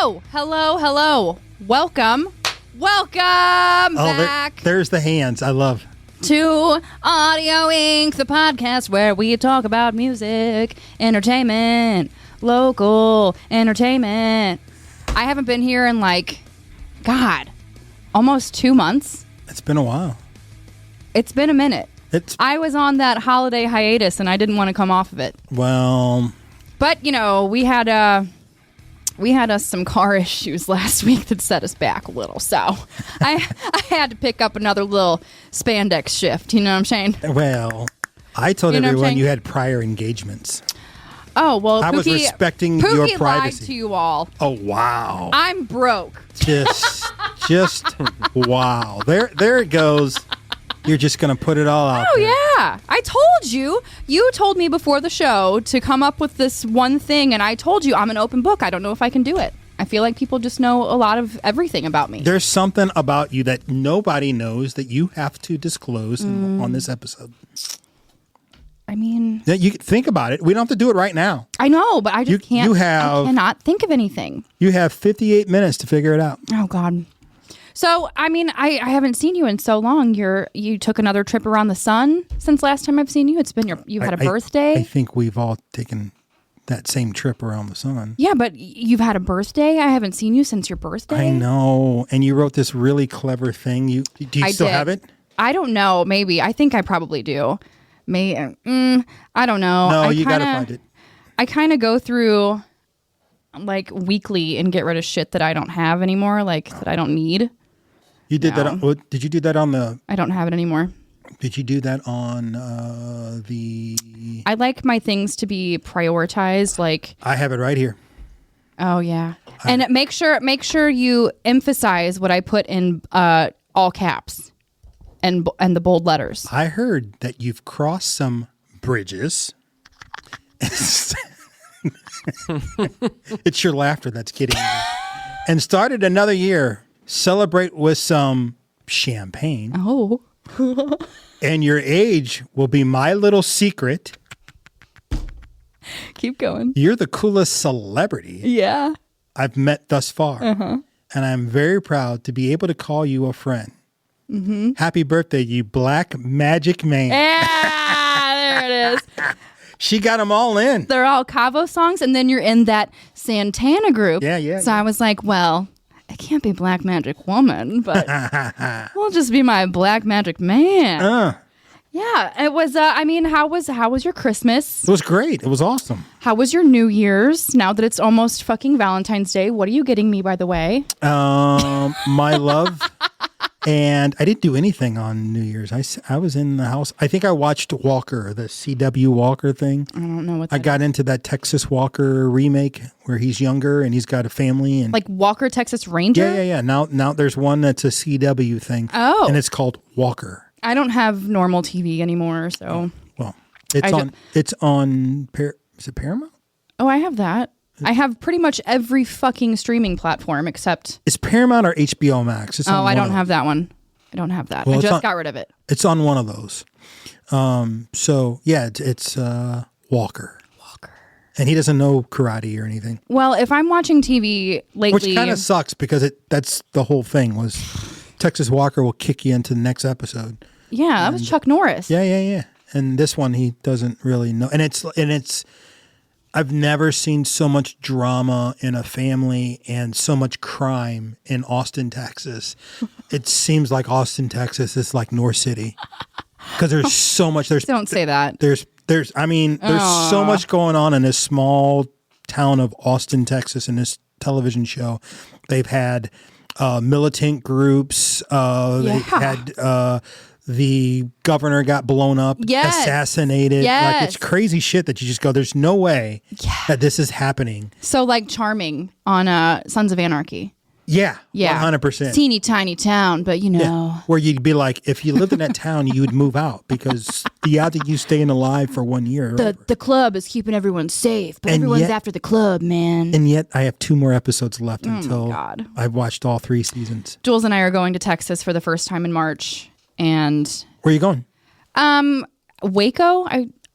Hello. Welcome back There's the hands. I love. to Audio Inc., the podcast where we talk about music, entertainment, local entertainment. I haven't been here in almost 2 months. It's been a while. It's been a minute. I was on that holiday hiatus and I didn't want to come off of it. Well, but we had some car issues last week that set us back a little. So I had to pick up another little spandex shift. You know what I'm saying? well, I told everyone you had prior engagements. Oh, well, I was respecting your privacy. Lied to you all. Oh, wow. I'm broke. Just wow. There it goes. You're just going to put it all out there. Yeah. I told you. You told me before the show to come up with this one thing, and I told you I'm an open book. I don't know if I can do it. I feel like people just know a lot of everything about me. There's something about you that nobody knows that you have to disclose on this episode. I mean... Yeah, you think about it. We don't have to do it right now. I know, but I just can't. I cannot think of anything. You have 58 minutes to figure it out. Oh, God. So, I mean, I haven't seen you in so long. You took another trip around the sun since last time I've seen you. It's been you had a birthday. I think we've all taken that same trip around the sun. Yeah, but you've had a birthday. I haven't seen you since your birthday. I know. And you wrote this really clever thing. Do you still have it? I don't know. Maybe. I think I probably do. I don't know. No, you got to find it. I kind of go through weekly and get rid of shit that I don't have anymore, that I don't need. You did that. Did you do that on the? I don't have it anymore. Did you do that on the? I like my things to be prioritized. I have it right here. Oh yeah, and make sure you emphasize what I put in all caps and the bold letters. I heard that you've crossed some bridges. It's your laughter that's kidding me. And started another year. Celebrate with some champagne. Oh. And your age will be my little secret. Keep going. You're the coolest celebrity I've met thus far. Uh-huh. And I'm very proud to be able to call you a friend. Mm-hmm. Happy birthday, you black magic man. Yeah, there it is. She got them all in. They're all Cavo songs, and then you're in that Santana group. Yeah. So I was like, well... I can't be Black Magic Woman, but we'll just be my Black Magic Man. Yeah, it was. How was your Christmas? It was great. It was awesome. How was your New Year's? Now that it's almost fucking Valentine's Day, what are you getting me, by the way? My love. And I didn't do anything on New Year's. I was in the house. I think I watched Walker, the CW Walker thing. I don't know what that I got into that Texas Walker remake where he's younger and he's got a family. And Walker, Texas Ranger? Yeah. Now there's one that's a CW thing. Oh. And it's called Walker. I don't have normal TV anymore, so. Well, it's on, is it Paramount? Oh, I have that. I have pretty much every fucking streaming platform except... It's Paramount or HBO Max? I don't have that one. I don't have that. Well, I just got rid of it. It's on one of those. So, yeah, it's Walker. And he doesn't know karate or anything. Well, if I'm watching TV lately... Which kind of sucks because that's the whole thing was Texas Walker will kick you into the next episode. Yeah, that was Chuck Norris. Yeah. And this one, he doesn't really know. And it's... I've never seen so much drama in a family and so much crime in Austin, Texas. It seems like Austin, Texas is like North City because there's so much. Don't say that. There's so much going on in this small town of Austin, Texas in this television show. They've had militant groups. They've had the governor got blown up, assassinated. Yes. It's crazy shit that you just go, there's no way that this is happening. So Charming on Sons of Anarchy. Yeah. 100%. Teeny tiny town, but where you'd be like, if you lived in that town, you would move out because the odds of you staying alive for 1 year. The club is keeping everyone safe, but everyone's after the club, man. And yet I have 2 more episodes left until I've watched all 3 seasons. Jules and I are going to Texas for the first time in March. And where are you going? Waco.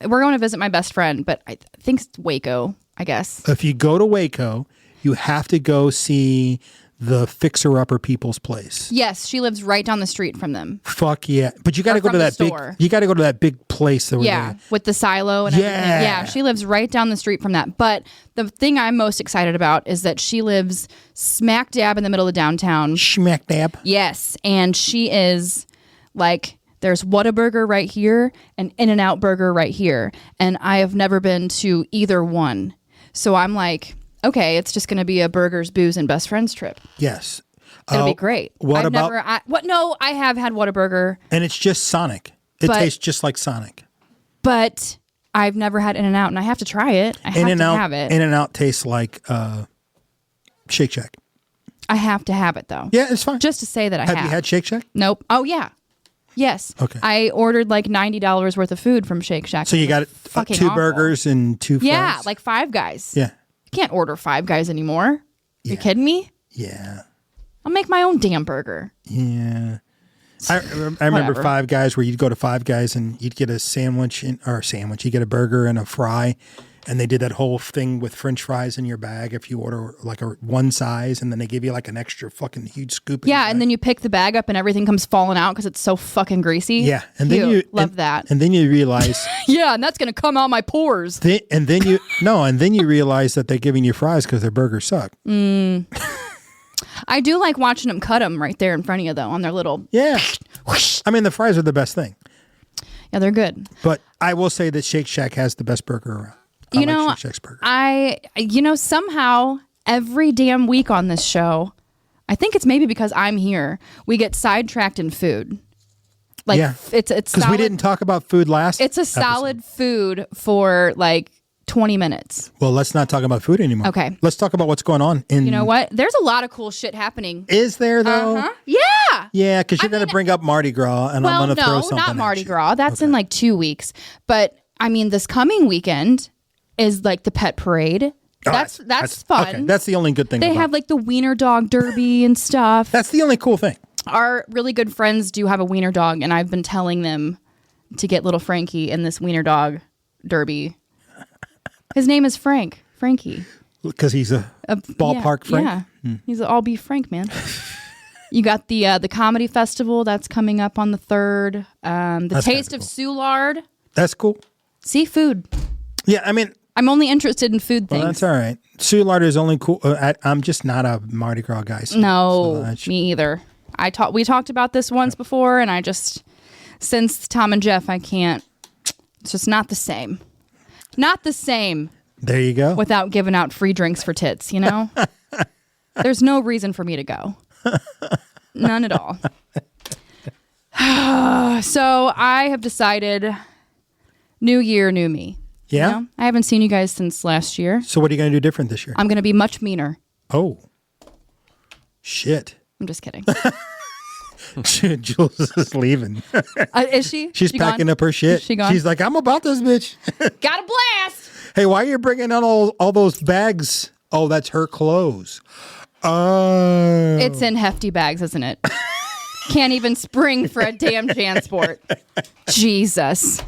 We're going to visit my best friend, but I think it's Waco, I guess. If you go to Waco, you have to go see the Fixer Upper People's Place. Yes, she lives right down the street from them. Fuck yeah! But you got to go to that store. big. You got to go to that big place. With the silo and everything. Yeah, she lives right down the street from that. But the thing I'm most excited about is that she lives smack dab in the middle of downtown. Smack dab. Yes, and she is like, there's Whataburger right here and In-N-Out Burger right here, and I have never been to either one. So I'm like, okay, it's just going to be a burgers, booze, and best friends trip. Yes. It'll be great. What about... No, I have had Whataburger. And it's just Sonic. It tastes just like Sonic. But I've never had In-N-Out, and I have to try it. I have to have it. In-N-Out tastes like Shake Shack. I have to have it, though. Yeah, it's fine. Just to say that I have. Have you had Shake Shack? Nope. Oh, yeah. Yes. Okay. I ordered like $90 worth of food from Shake Shack. So you got two burgers and two fries? Yeah, like Five Guys. Yeah. You can't order Five Guys anymore. Yeah. You kidding me? Yeah. I'll make my own damn burger. Yeah. I remember Five Guys where you'd go to Five Guys and you'd get a sandwich, you get a burger and a fry, and they did that whole thing with French fries in your bag if you order like a one size, and then they give you like an extra fucking huge scoop. Yeah, and then you pick the bag up and everything comes falling out because it's so fucking greasy. Yeah, and then you love that. And then you realize, yeah, and that's gonna come out my pores. And then you realize that they're giving you fries because their burgers suck. I do like watching them cut them right there in front of you, though, on their little... Yeah. I mean, the fries are the best thing. Yeah, they're good. But I will say that Shake Shack has the best burger around. I like Shake Shack's burger. Somehow, every damn week on this show, I think it's maybe because I'm here, we get sidetracked in food. Like, yeah. It's because we didn't talk about food last It's a solid food for, like, 20 minutes. Well, let's not talk about food anymore. Okay. Let's talk about what's going on in... You know what? There's a lot of cool shit happening. Is there, though? Uh-huh. Yeah. Yeah, because you're going to bring up Mardi Gras, and I'm going to throw something not Mardi Gras. That's in like 2 weeks. But, I mean, this coming weekend is like the pet parade. That's fun. Okay. That's the only good thing. They have like the wiener dog derby and stuff. That's the only cool thing. Our really good friends do have a wiener dog, and I've been telling them to get little Frankie in this wiener dog derby. His name is Frankie. Because he's a ballpark Frank? Yeah, he's an all-beef Frank, man. You got the comedy festival that's coming up on the 3rd. The Taste of Soulard. That's cool. Seafood. Yeah, I mean... I'm only interested in food things. Well, that's all right. Soulard is only cool. I'm just not a Mardi Gras guy. Me either. We talked about this once before, and I just... Since Tom and Jeff, I can't... It's just not the same. Not the same. There you go. Without giving out free drinks for tits, you know? There's no reason for me to go. None at all. So I have decided, new year, new me. Yeah? You know? I haven't seen you guys since last year. So what are you going to do different this year? I'm going to be much meaner. Oh. Shit. I'm just kidding. Jules is leaving. Is she? She's packing up her shit. Is she gone? She's like, I'm about this bitch. Got a blast. Hey, why are you bringing out all those bags? Oh, that's her clothes. Oh. It's in hefty bags, isn't it? Can't even spring for a damn JanSport. Jesus.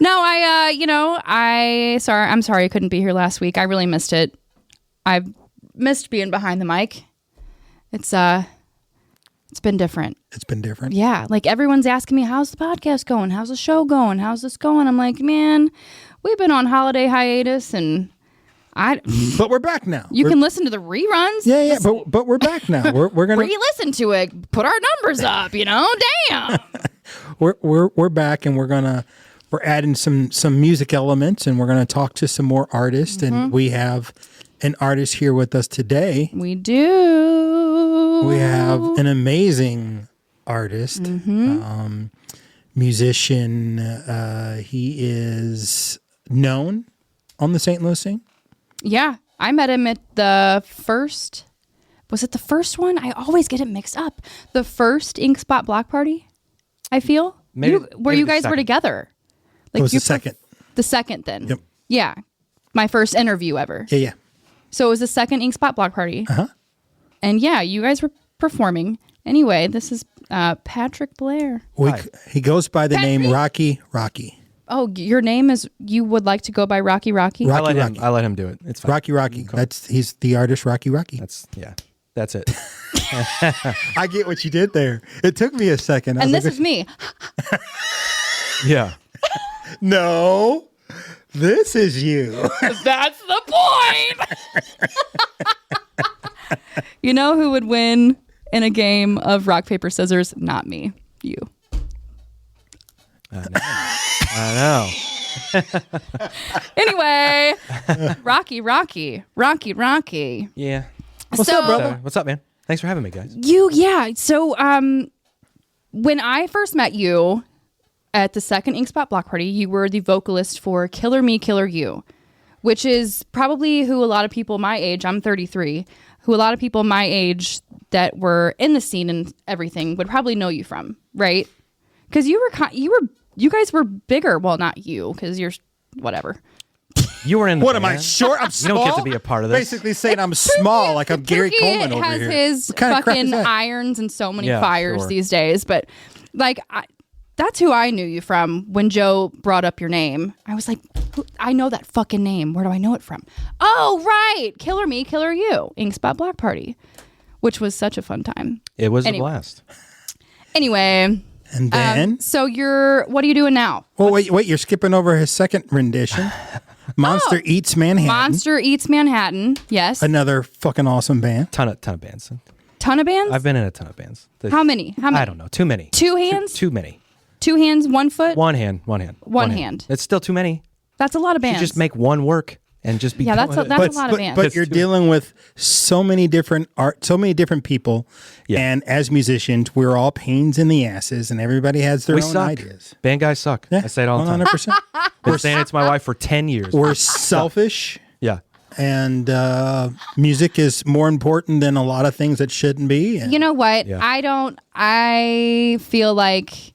No, I'm sorry I couldn't be here last week. I really missed it. I missed being behind the mic. It's been different. It's been different. Yeah, like everyone's asking me, how's the podcast going? How's the show going? How's this going? I'm like, man, we've been on holiday hiatus, and but we're back now. You can listen to the reruns. Yeah, but we're back now. We're gonna re-listen to it, put our numbers up. Damn. we're back, and we're adding some music elements, and we're gonna talk to some more artists, and we have an artist here with us today. We do. We have an amazing artist, musician. He is known on the St. Louis scene. Yeah, I met him at the first. Was it the first one? I always get it mixed up. The first Ink Spot block party. I feel where you guys were together. Like it was the second. The second, then. Yep. Yeah, my first interview ever. Yeah. So it was the second Ink Spot block party. Uh-huh. And yeah, you guys were performing. Anyway, this is Patrick Blair. He goes by the name Rocky. your name is, you would like to go by Rocky Rocky? Rocky. I let him do it. It's fine. Rocky. He's the artist Rocky. That's it. I get what you did there. It took me a second. And this is me. Yeah. No, this is you. That's the point. You know who would win in a game of rock, paper, scissors? Not me. You. I know. Anyway, Rocky. Yeah. What's up, brother? What's up, man? Thanks for having me, guys. So when I first met you at the second Ink Spot Block Party, you were the vocalist for Killer Me, Killer You, which is probably who a lot of people my age, I'm 33, who a lot of people my age that were in the scene and everything would probably know you from, right? Because you guys were bigger. Well, not you, because you're whatever. You were in the What band. am I short? I'm small. You don't get to be a part of this. Basically saying I'm small, like I'm Gary Coleman over has here. his What kind of crap is fucking that? irons and so many Yeah, fires sure. these days. But like, that's who I knew you from when Joe brought up your name. I was like, I know that fucking name. Where do I know it from? Oh, right. Killer Me, Killer You. Ink Spot Block Party, which was such a fun time. It was Anyway. a blast. Anyway. And then, So what are you doing now? well, wait, you're skipping over his second rendition. Monster Eats Manhattan. Monster Eats Manhattan. Yes. Another fucking awesome band. Ton of bands. Ton of bands? I've been in a ton of bands. How many? I don't know. Too many. Two hands? Too many. Two hands, 1 foot? One hand. One hand. It's still too many. That's a lot of You bands. just make one work and just be Yeah, done that's with a- it. that's a lot of bands. But That's you're too- dealing with so many different so many different people, Yeah. and as musicians, we're all pains in the asses, and everybody has their We own suck. ideas. Band guys suck. Yeah, I say it all the time. 100%. Been saying it to my wife for 10 years. We're selfish, Yeah. and music is more important than a lot of things that shouldn't be. And You know what? Yeah. I feel like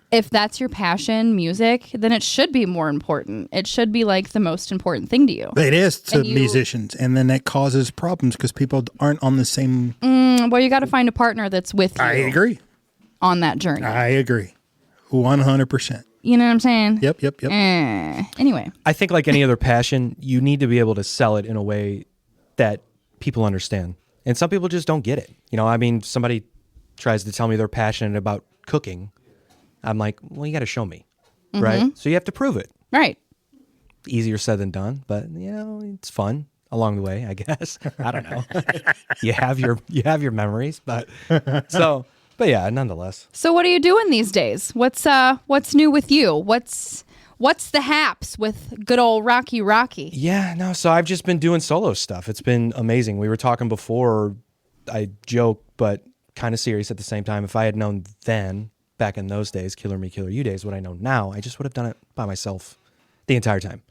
if that's your passion, music, then it should be more important. It should be like the most important thing to you. it is to And you- musicians, and then that causes problems because people aren't on the same. Well, you got to find a partner that's with you I agree. on that journey. I agree. 100%. You know what I'm saying? Yep. Anyway. I think like any other passion, you need to be able to sell it in a way that people understand. And some people just don't get it. You know, I mean, somebody tries to tell me they're passionate about cooking. I'm like, well, you got to show me, right? So you have to prove it. Right. Easier said than done, but you know, it's fun along the way, I guess. I don't know. you have your memories, but yeah, nonetheless. So what are you doing these days? What's new with you? What's the haps with good old Rocky? Yeah, no, so I've just been doing solo stuff. It's been amazing. We were talking before, I joke, but kind of serious at the same time. If I had known then, back in those days, Killer Me, Killer You days, what I know now, I just would have done it by myself the entire time.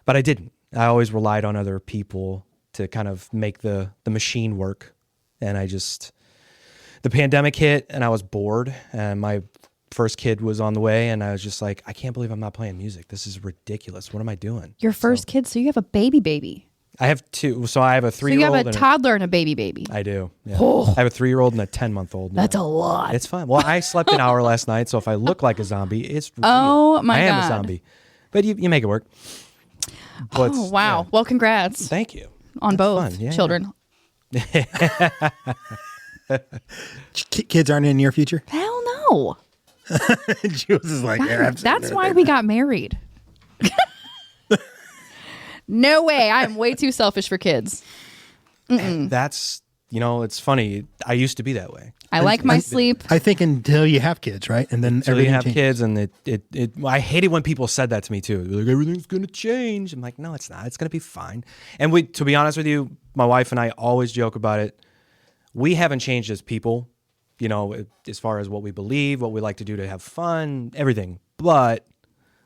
But I didn't. I always relied on other people to kind of make the machine work. And the pandemic hit and I was bored and my first kid was on the way and I was just like, I can't believe I'm not playing music. This is ridiculous. What am I doing? Your first kid, so you have a baby. I have two. So I have a So you 3-year-old. have a toddler and a baby. I do. Yeah. I have a 3-year-old and a 10-month-old. That's a lot. It's fine. Well, I slept an hour last night, so if I look like a zombie, it's real. Oh, my I am God. a zombie. But you make it work. But, Oh, wow. yeah. Well, congrats Thank you. on That's both fun. Yeah, children. Kids aren't in your future. Hell no. Jules is like, yeah, absolutely. That's why we got married. No way. I am way too selfish for kids. That's, it's funny. I used to be that way. I like my sleep. I think until you have kids, right? And then So you everything have changes. kids, and I hated when people said that to me too. They're like, everything's gonna change. I'm like, no, it's not. It's gonna be fine. And to be honest with you, my wife and I always joke about it. We haven't changed as people, as far as what we believe, what we like to do to have fun, everything. But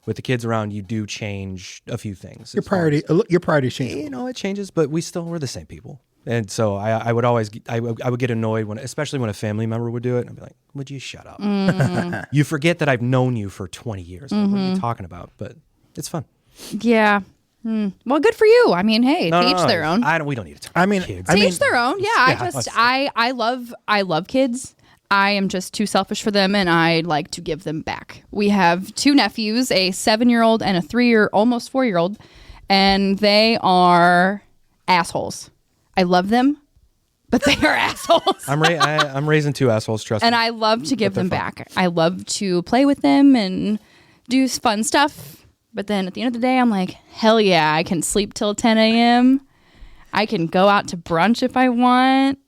with the kids around, you do change a few things. Your priorities change. It changes, but we're the same people. And so I would always, I would get annoyed especially when a family member would do it. And I'd be like, would you shut up? You forget that I've known you for 20 years. Like, what are you talking about? But it's fun. Yeah. Well, good for you. I mean, hey, to each their own. We don't need to talk I mean, about kids. I To mean, each their own. Yeah. I love kids. I am just too selfish for them, and I like to give them back. We have 2 nephews, a 7-year-old and a 3-year, almost 4-year-old, and they are assholes. I love them, but they are assholes. I'm raising 2 assholes, trust me. And I love to give them back. I love to play with them and do fun stuff. But then at the end of the day, I'm like, hell yeah, I can sleep till 10 a.m. I can go out to brunch if I want.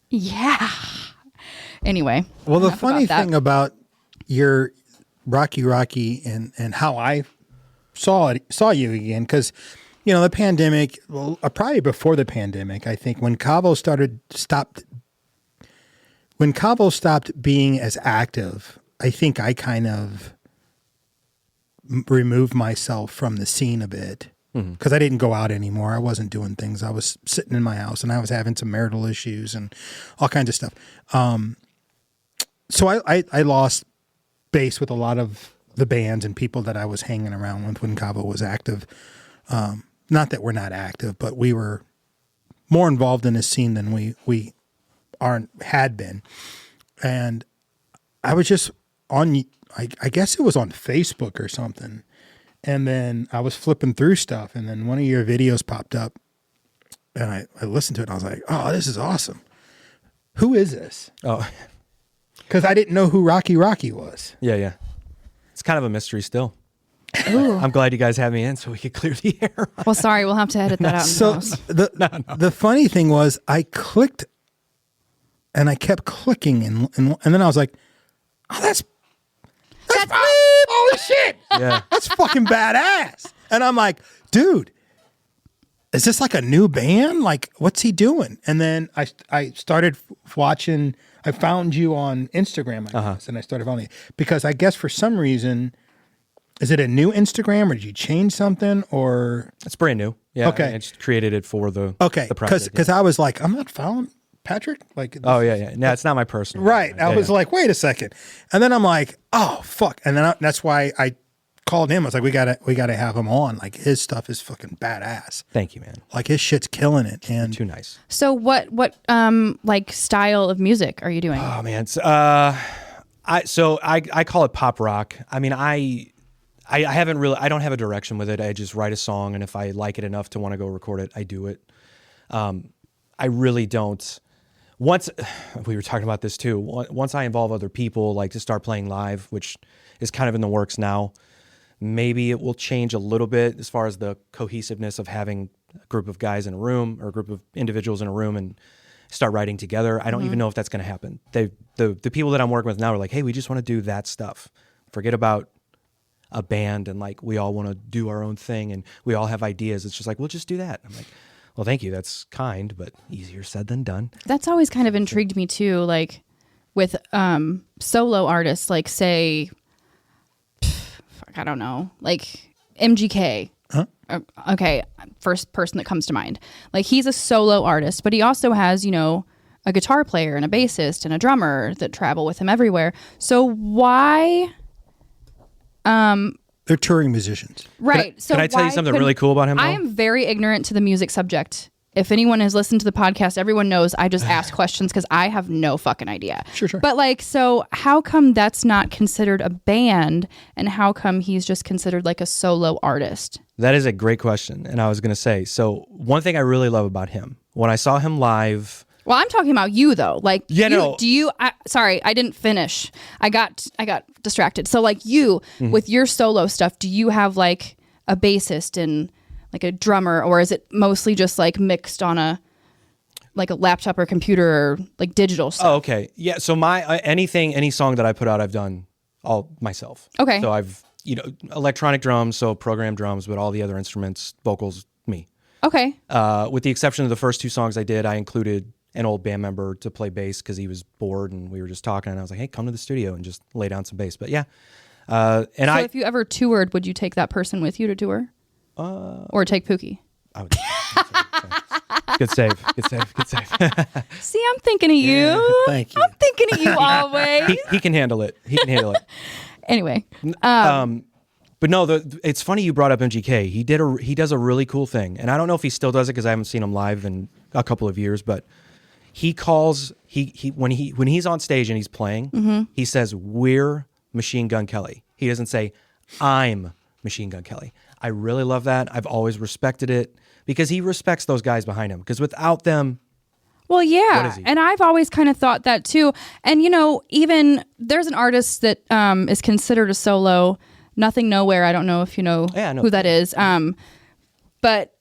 Yeah. Anyway. Well, the funny thing about your Rocky and how I saw you again, because, you know, the pandemic, probably before the pandemic, I think when Cabo stopped being as active, I think I kind of removed myself from the scene a bit because I didn't go out anymore. I wasn't doing things. I was sitting in my house and I was having some marital issues and all kinds of stuff. So I lost base with a lot of the bands and people that I was hanging around with when Cabo was active. Not that we're not active, but we were more involved in the scene than we had been. And I was just on, I guess it was on Facebook or something. And then I was flipping through stuff, and then one of your videos popped up, and I listened to it, and I was like, oh, this is awesome. Who is this? Oh. Because I didn't know who Rocky was. Yeah. It's kind of a mystery still. I'm glad you guys had me in so we could clear the air. Well, sorry, we'll have to edit that out. So the funny thing was I clicked, and I kept clicking, and then I was like, oh, that's holy shit. Yeah. That's fucking badass. And I'm like, dude, is this like a new band? Like, what's he doing? And then I started watching, I found you on Instagram, I guess, and I started following you. Because I guess for some reason, is it a new Instagram or did you change something or? It's brand new. Yeah. Okay. I just created it for the project. Because I was like, I'm not following Patrick. Like, oh yeah. No, it's not my personal. Right. One. I was like, wait a second. And then I'm like, oh fuck. And then that's why I called him. I was like, we gotta have him on. Like his stuff is fucking badass. Thank you, man. Like his shit's killing it. And too nice. So what like style of music are you doing? Oh man. I call it pop rock. I mean, I don't have a direction with it. I just write a song, and if I like it enough to want to go record it, I do it. I really don't. Once we were talking about this too. Once I involve other people, like to start playing live, which is kind of in the works now, maybe it will change a little bit as far as the cohesiveness of having a group of guys in a room or a group of individuals in a room and start writing together. I don't even know if that's going to happen. The people that I'm working with now are like, hey, we just want to do that stuff. Forget about a band and like we all want to do our own thing and we all have ideas. It's just like, we'll just do that. I'm like, well, thank you. That's kind, but easier said than done. That's always kind of intrigued me too. Like with solo artists, like say, I don't know, like MGK. Huh? Okay, first person that comes to mind. Like he's a solo artist, but he also has, you know, a guitar player and a bassist and a drummer that travel with him everywhere. So why? They're touring musicians. Right. Can I tell you something really cool about him, though? I am very ignorant to the music subject. If anyone has listened to the podcast, everyone knows I just ask questions because I have no fucking idea. Sure. But like, so how come that's not considered a band and how come he's just considered like a solo artist? That is a great question. And I was going to say, so one thing I really love about him, when I saw him live... Well, I'm talking about you though. Like, yeah, sorry, I didn't finish. I got distracted. So like you, with your solo stuff, do you have like a bassist and like a drummer, or is it mostly just like mixed on a laptop or computer or like digital stuff? Oh, okay. Yeah. So any song that I put out, I've done all myself. Okay. So I've, electronic drums, so programmed drums, but all the other instruments, vocals, me. Okay. With the exception of the first 2 songs I did, I included an old band member to play bass because he was bored and we were just talking and I was like, hey, come to the studio and just lay down some bass. But yeah. If you ever toured, would you take that person with you to tour? Or take Pookie? I would. Good save. See, I'm thinking of you. Thank you. I'm thinking of you always. He can handle it. Anyway. But no, it's funny you brought up MGK. He does a really cool thing. And I don't know if he still does it because I haven't seen him live in a couple of years, but he calls when he's on stage and he's playing, he says, "We're Machine Gun Kelly." He doesn't say, "I'm Machine Gun Kelly." I really love that. I've always respected it because he respects those guys behind him. Because without them, well, what yeah, is he? and I've always kind of thought that too. And even there's an artist that is considered a solo, Nothing Nowhere. I don't know if you know who that is. But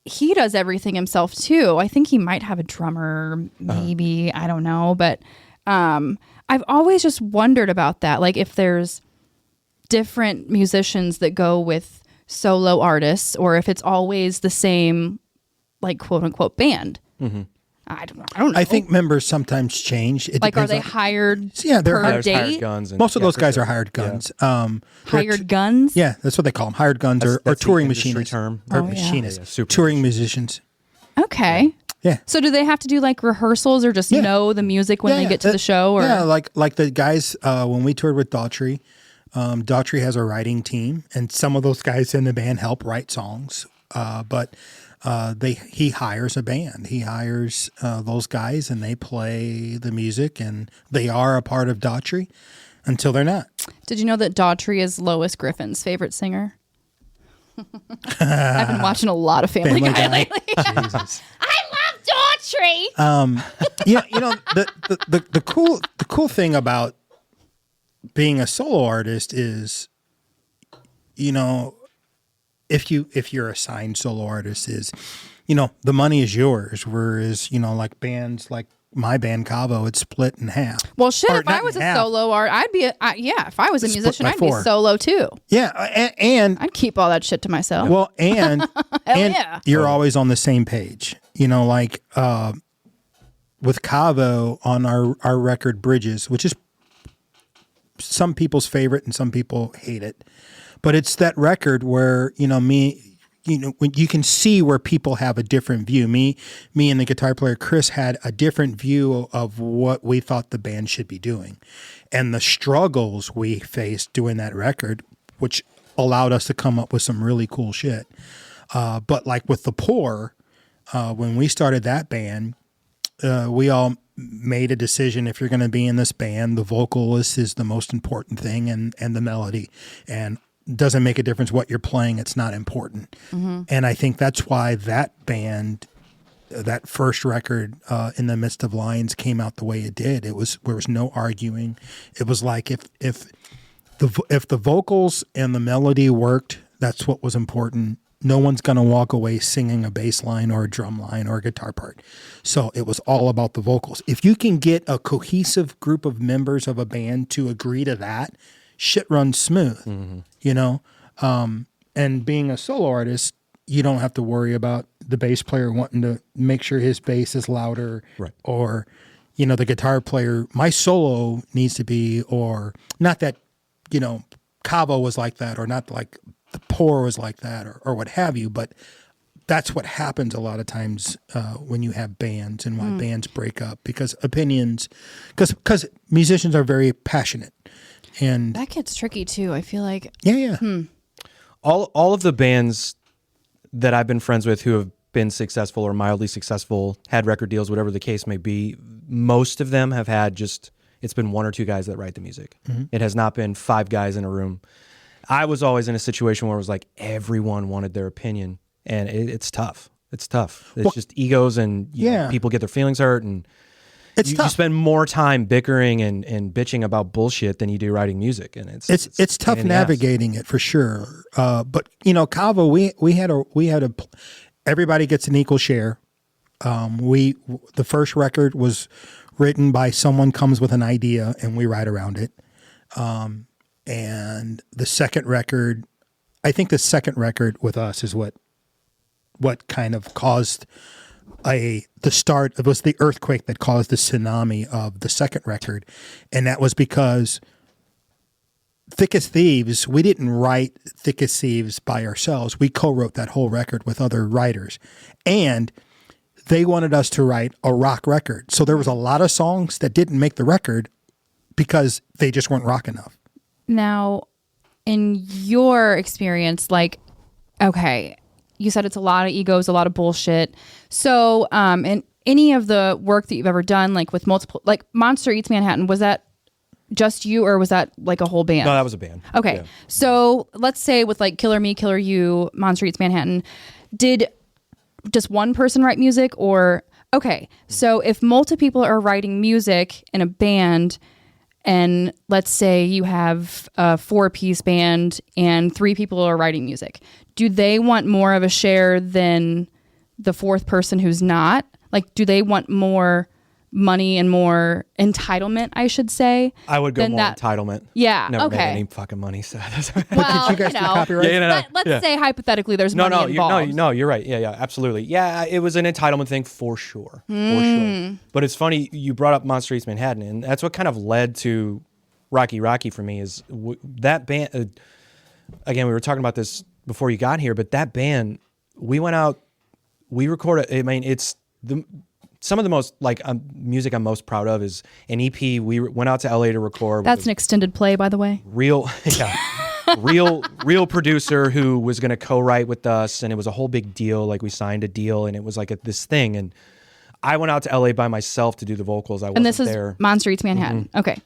he does everything himself too. I think he might have a drummer, maybe. I don't know. But I've always just wondered about that. Like if there's different musicians that go with solo artists or if it's always the same, like quote unquote band. I don't know. I think members sometimes change. It like, are depends they on- hired Yeah, they're per hired- There's hired date? guns. And, Most of those for guys sure. are hired guns. Hired guns? Yeah, that's what they call them. Hired guns or That's the touring industry machinists. term. Or Oh, yeah. machinists. Yeah, super touring musicians. Okay. Yeah. So do they have to do like rehearsals or just Yeah. know the music when they get to the show? Or Yeah, like the guys when we toured with Daughtry. Daughtry has a writing team, and some of those guys in the band help write songs. But he hires a band. He hires those guys, and they play the music, and they are a part of Daughtry until they're not. Did you know that Daughtry is Lois Griffin's favorite singer? I've been watching a lot of Family Guy lately. Jesus. I love Daughtry. Yeah, the cool thing about being a solo artist is, if you're a signed solo artist is, the money is yours. Whereas, like bands like my band Cavo, it's split in half. Well, shit, Or if I not was in a half. solo art, I'd be, if I was a Split musician, by I'd be 4. solo too. Yeah, and I'd keep all that shit to myself. well, and yeah. you're always on the same page. Like with Cavo on our record Bridges, which is some people's favorite and some people hate it, but it's that record where when you can see where people have a different view. Me and the guitar player Chris had a different view of what we thought the band should be doing, and the struggles we faced doing that record, which allowed us to come up with some really cool shit. But like with The Poor, when we started that band, we all made a decision: if you're going to be in this band, the vocalist is the most important thing, and the melody, and doesn't make a difference what you're playing. It's not important. And I think that's why that band, that first record, In the Midst of Lions, came out the way it did. There was no arguing. It was like if the vocals and the melody worked, that's what was important. No one's going to walk away singing a bass line or a drum line or a guitar part. So it was all about the vocals. If you can get a cohesive group of members of a band to agree to that, shit runs smooth, and being a solo artist, you don't have to worry about the bass player wanting to make sure his bass is louder, Right. or, the guitar player, my solo needs to be, or not that, Cabo was like that, or not like The Poor was like that, or what have you, but that's what happens a lot of times when you have bands, and why bands break up, because musicians are very passionate. And that gets tricky too. I feel like yeah. All of the bands that I've been friends with who have been successful or mildly successful, had record deals, whatever the case may be, most of them have had it's been one or two guys that write the music. It has not been 5 guys in a room. I was always in a situation where it was like everyone wanted their opinion, and it's tough. It's tough. It's just egos, and people get their feelings hurt, and you spend more time bickering and bitching about bullshit than you do writing music, and it's tough navigating it for sure. But Cavo, we had everybody gets an equal share. The first record was written by someone comes with an idea, and we write around it. And the second record, I think the second record with us is what kind of caused the start. It was the earthquake that caused the tsunami of the second record. And that was because Thick as Thieves, we didn't write Thick as Thieves by ourselves. We co-wrote that whole record with other writers. And they wanted us to write a rock record. So there was a lot of songs that didn't make the record because they just weren't rock enough. now in your experience, okay, you said it's a lot of egos, a lot of bullshit. So, and any of the work that you've ever done, like with multiple, like Monster Eats Manhattan, was that just you or was that like a whole band? No, that was a band. Okay. Yeah. So let's say with like Killer Me, Killer You, Monster Eats Manhattan, did just one person write music or, okay. So if multiple people are writing music in a band and let's say you have a 4-piece band and 3 people are writing music, do they want more of a share than the 4th person who's not? Like, do they want more money and more entitlement, I should say? I would go than more that? entitlement. Yeah, Never okay. made any fucking money, so that's Well, Did you guys do copyright? Let's say hypothetically there's money involved. No, you're right. Yeah, absolutely. Yeah, it was an entitlement thing for sure. For sure. But it's funny, you brought up Monster Eats Manhattan, and that's what kind of led to Rocky for me is that band. Again, we were talking about this before you got here, but that band, we went out, we recorded, I mean, it's some of the most like music I'm most proud of is an EP. We went out to LA to record. That's an extended play, by the way. Real producer who was going to co-write with us, and it was a whole big deal. Like we signed a deal, and it was like this thing. And I went out to LA by myself to do the vocals. I wasn't there. And this is Monster Eats Manhattan. Mm-hmm. Okay.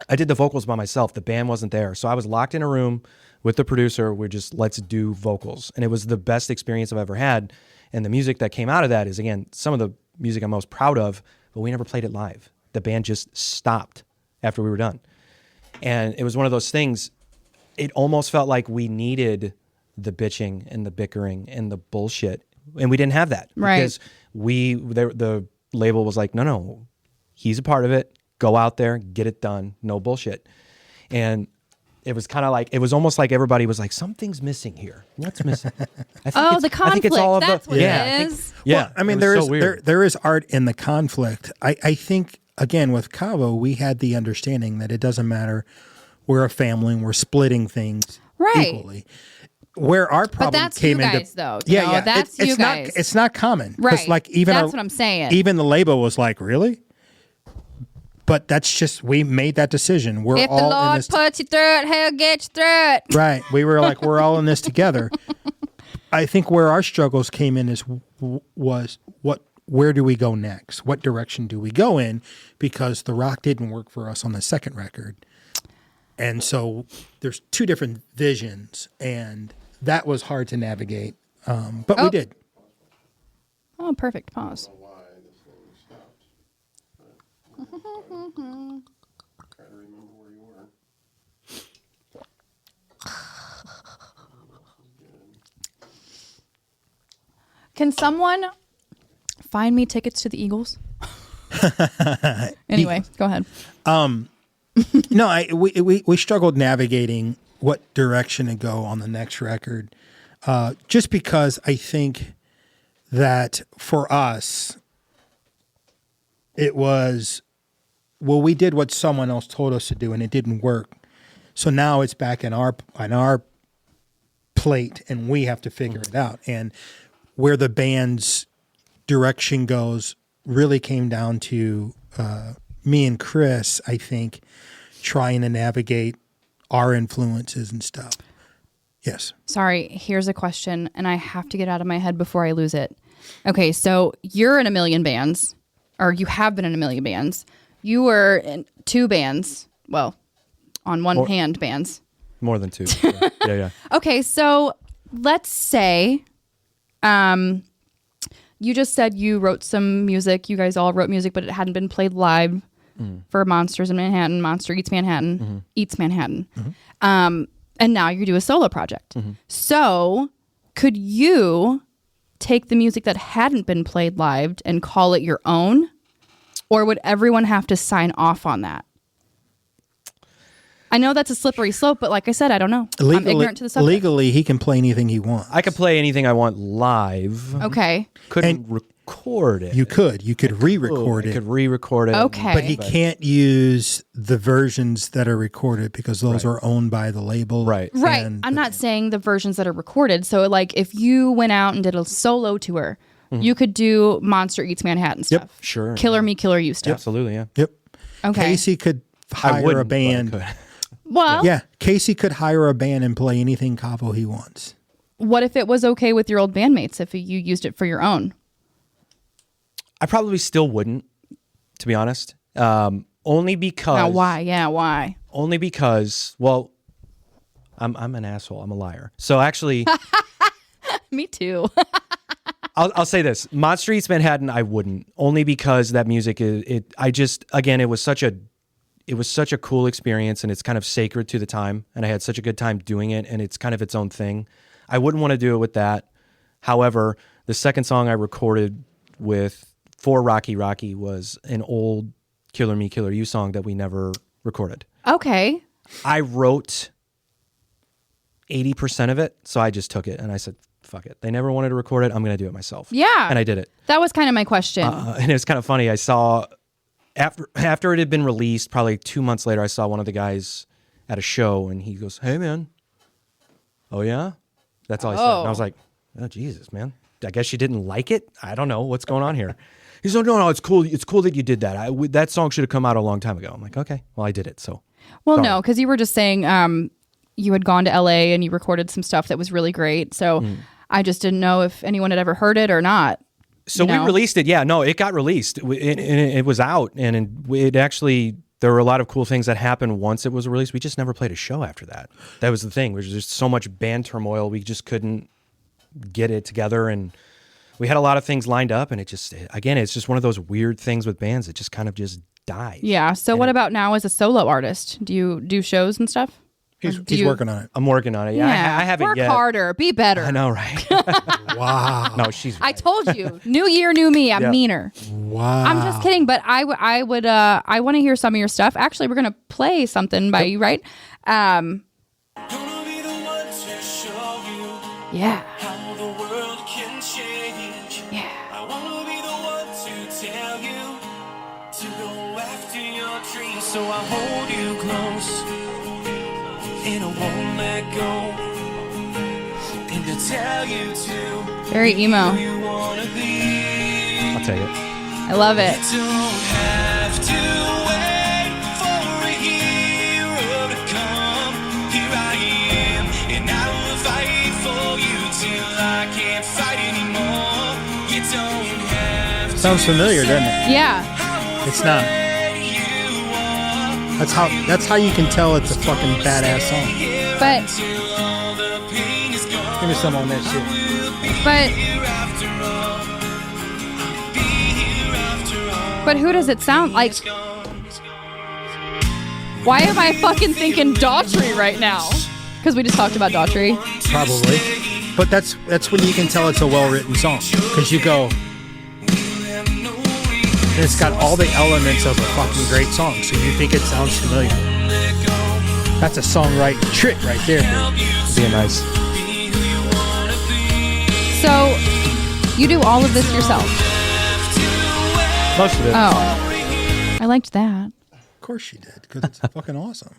I did the vocals by myself. The band wasn't there, so I was locked in a room with the producer. We're just let's do vocals, and it was the best experience I've ever had. And the music that came out of that is again some of the music I'm most proud of, but we never played it live. The band just stopped after we were done. And it was one of those things, it almost felt like we needed the bitching and the bickering and the bullshit. And we didn't have that. Right. Because the label was like, no, he's a part of it. Go out there, get it done. No bullshit. And it was kind of like, it was almost like everybody was like, something's missing here. What's missing? The conflict. I think it's all of That's what yeah, it is. Well, I mean, there is art in the conflict. I think, again, with Cavo, we had the understanding that it doesn't matter. We're a family and we're splitting things equally. Where our problem but that's came you into, guys, though. Yeah, That's you guys. It's not common, right? Like even that's what I'm saying. Even the label was like, really? But that's just, we made that decision. We're if all the Lord in this puts you through it, He'll get you through it. Right. We were like, we're all in this together. I think where our struggles came in was where do we go next? What direction do we go in? Because the rock didn't work for us on the second record. And so there's 2 different visions, and that was hard to navigate. But we did. Oh, perfect. Pause. Can someone find me tickets to the Eagles? Anyway, go ahead. No, we struggled navigating what direction to go on the next record, just because I think that for us, it was, well, we did what someone else told us to do, and it didn't work. So now it's back on our plate, and we have to figure it out. And where the band's direction goes really came down to me and Chris, I think, trying to navigate our influences and stuff. Yes. Sorry, here's a question, and I have to get out of my head before I lose it. Okay, so you're in a million bands, or you have been in a million bands. You were in 2 bands. Well, on one hand, bands. More than 2. Yeah. Okay, so let's say you just said you wrote some music. You guys all wrote music, but it hadn't been played live for Monsters in Manhattan. Monster Eats Manhattan. Eats Manhattan. And now you do a solo project. So could you take the music that hadn't been played live and call it your own? Or would everyone have to sign off on that? I know that's a slippery slope, but like I said, I don't know. I'm ignorant to the subject. Legally, he can play anything he wants. I could play anything I want live. Okay. Couldn't record it. You could re-record it. I could re-record it. Okay. But he can't use the versions that are recorded because those are owned by the label. Right. Right. I'm not saying the versions that are recorded. So like if you went out and did a solo tour, you could do Monster Eats Manhattan stuff. Yep. Sure. Killer Me, Killer You stuff. Absolutely, yeah. Yep. Okay. Casey could hire a band. But I could. Well, Yeah, Casey could hire a band and play anything Cavo he wants. what if it was okay with your old bandmates if you used it for your own? I probably still wouldn't, to be honest. Only because. Now, why? Yeah, why? Only because, well, I'm an asshole. I'm a liar. So actually, Me too. I'll say this: Monster Eats Manhattan, I wouldn't. Only because that music it was such a cool experience, and it's kind of sacred to the time, and I had such a good time doing it, and it's kind of its own thing. I wouldn't want to do it with that. However, the second song I recorded for Rocky Rocky was an old Killer Me Killer You song that we never recorded. Okay. I wrote 80% of it, so I just took it and I said, fuck it. They never wanted to record it. I'm going to do it myself. Yeah. And I did it. That was kind of my question. And it was kind of funny. I saw, after it had been released, probably 2 months later, I saw one of the guys at a show and he goes, hey, man. Oh, yeah? That's all I said. And I was like, oh, Jesus, man. I guess you didn't like it? I don't know. What's going on here? He's like, no, it's cool. It's cool that you did that. That song should have come out a long time ago. I'm like, okay, well, I did it. So, well, sorry. no, because you were just saying you had gone to LA and you recorded some stuff that was really great. So I just didn't know if anyone had ever heard it or not. So we released it. Yeah, no, it got released. It was out, and it actually, there were a lot of cool things that happened once it was released. We just never played a show after that. That was the thing. There was just so much band turmoil. We just couldn't get it together, and we had a lot of things lined up, and it's just one of those weird things with bands. It just kind of just dies. Yeah. So what about now as a solo artist? Do you do shows and stuff? He's working on it. I'm working on it. Yeah, I haven't work yet. harder. Be better. I know, right? Wow. No, she's right. I told you. New year, new me. I'm meaner. Wow. I'm just kidding, but I want to hear some of your stuff. Actually, we're gonna play something by you, right? Yeah. How the world can change. Yeah. I wanna be the one to tell you to go after your dreams. So I hold you close and I won't let go. And to tell you to Very emo. who you wanna be. I'll take it. I love it. You don't have to wait for a hero to come. Here I am, and I will fight for you till I can't fight anymore. You don't have to. Sounds familiar, doesn't it? Yeah. It's not. That's how you can tell it's a fucking badass song. But Give me some on that shit. But who does it sound like? Why am I fucking thinking Daughtry right now? Because we just talked about Daughtry. Probably. But that's when you can tell it's a well-written song. Because you go, it's got all the elements of a fucking great song, so you think it sounds familiar. That's a songwriting trick right there, dude. Being nice. So, you do all of this yourself? Most of it. Oh. I liked that. Of course you did, because it's fucking awesome.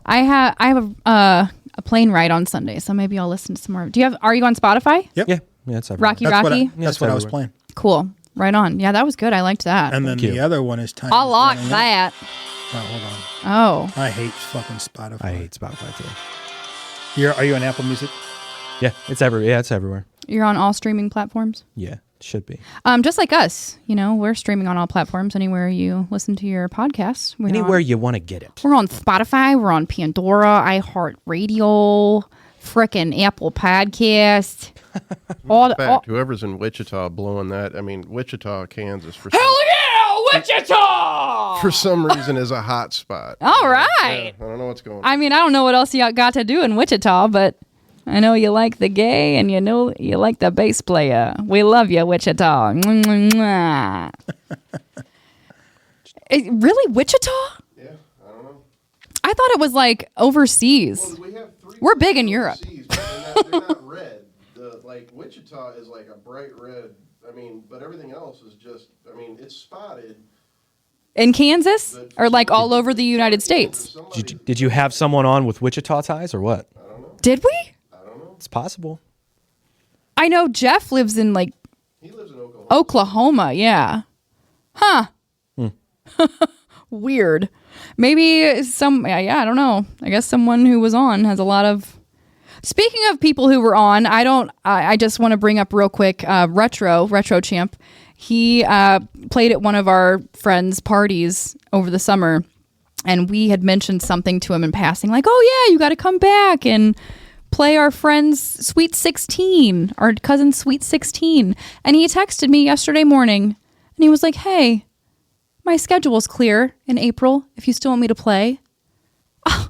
I have a plane ride on Sunday, so maybe I'll listen to some more. Are you on Spotify? Yep. Yeah, it's everywhere. Rocky That's Rocky? That's what I was playing. Cool. Right on. Yeah, that was good. I liked that. And then Thank the you. other one is Time. I Is like Running Out. that. Oh, hold on. Oh. I hate fucking Spotify. I hate Spotify too. Are you on Apple Music? Yeah, it's everywhere. Yeah, it's everywhere. You're on all streaming platforms? Yeah, it should be. Just like us. We're streaming on all platforms anywhere you listen to your podcasts. Anywhere you want to get it. We're on Spotify. We're on Pandora, iHeartRadio, frickin' Apple Podcast. In fact, whoever's in Wichita blowing that, I mean, Wichita, Kansas, for Wichita! for some reason is a hot spot. All right. Yeah, I don't know what's going on. I mean, I don't know what else you got to do in Wichita, but I know you like the gay and you know you like the bass player. We love you, Wichita. Really, Wichita? Yeah, I don't know. I thought it was like overseas. Well, we have three We're big in places Europe. overseas, but they're not red. Like Wichita is like a bright red. I mean, but everything else is just. I mean, it's spotted. In Kansas? Or like all over the United States? Did you have someone on with Wichita ties or what? I don't know. Did we? I don't know. It's possible. I know Jeff lives in like He lives in Oklahoma. Oklahoma, yeah. Huh. Weird. Maybe I don't know. I guess someone who was on has a lot of. Speaking of people who were on, I just want to bring up real quick, Retro Champ. He played at one of our friends' parties over the summer, and we had mentioned something to him in passing, like, oh yeah, you got to come back and play our friend's Sweet 16, our cousin's Sweet 16. And he texted me yesterday morning, and he was like, hey, my schedule's clear in April if you still want me to play. Oh,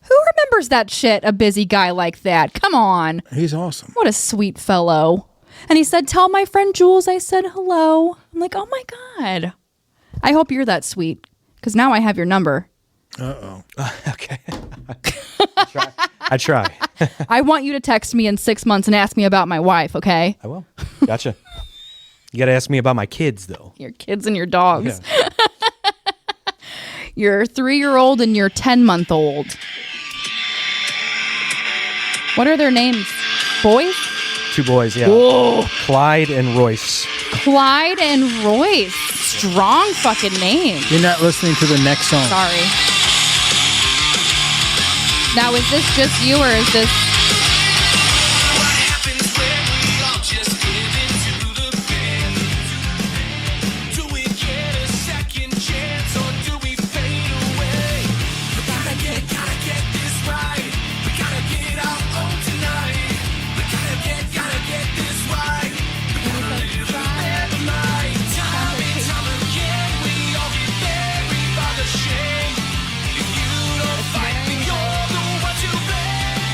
who remembers that shit, a busy guy like that? Come on. He's awesome. What a sweet fellow. And he said, tell my friend Jules I said hello. I'm like, oh my God. I hope you're that sweet, because now I have your number. Uh-oh. Okay. I try. I want you to text me in 6 months and ask me about my wife, okay? I will. Gotcha. You got to ask me about my kids, though. Your kids and your dogs. Yeah. Your 3-year-old and your 10-month-old. What are their names? Boys? 2 boys, yeah. Whoa. Clyde and Royce. Clyde and Royce. Strong fucking name. You're not listening to the next song. Sorry. Now, is this just you, or is this... What happens when we all just give in to the pain? Do we get a second chance, or do we fade away? We gotta get this right. We gotta get our own tonight. We gotta get this right. We gotta live a better life. Time and time again, we all get buried by the shame. If you don't fight me, you're the one to blame.